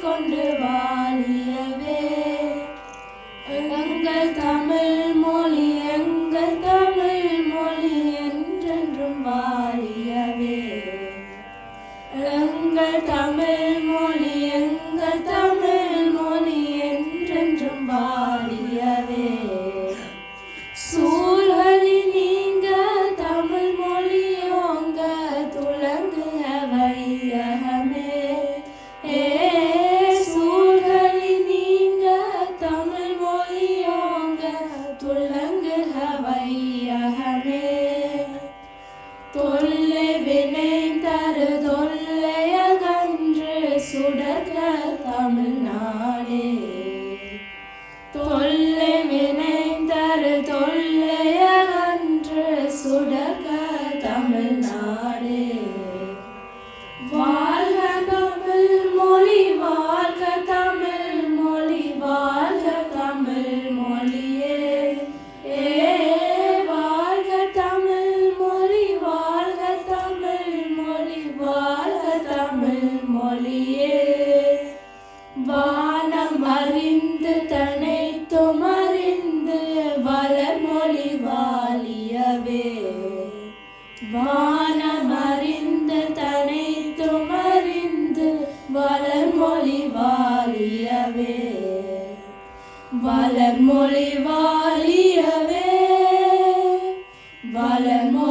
கொண்டு வாழியவே. எங்கள் தமிழ் மொழி என்றென்றும் வாழியவே. எங்கள் தமிழ் மொழி என்றென்றும் வாழியவே. சூழலி நீங்க தமிழ் மொழியோங்க துலங்குக வையகமே. சூழலி நீங்க தமிழ் மொழியோங்க துலங்குக வையகமே. தொல்லை வினை தரு தொல்லையகன்று சுடர்க தமிழ்நாடே. தொல்லை வினை தரு தொல்லையகன்று சுடர்க தமிழ்நாடே. வாழ்க தமிழ் மொழி, வாழ்க தமிழ் மொழி, வாழ்க தமிழ் மொழியே. வாழ்க தமிழ் மொழி, வாழ்க தமிழ் மொழி, வாழ்க தமிழ் மொழியே. வானம் அறிந்து தனைத்தும் அறிந்து வளர்மொழி வாழியவே. வானம் அறிந்து தனைத்தும் அறிந்து வளர்மொழி வாழியவே. வளர்மொழி வாழியவே. வளர்மொழி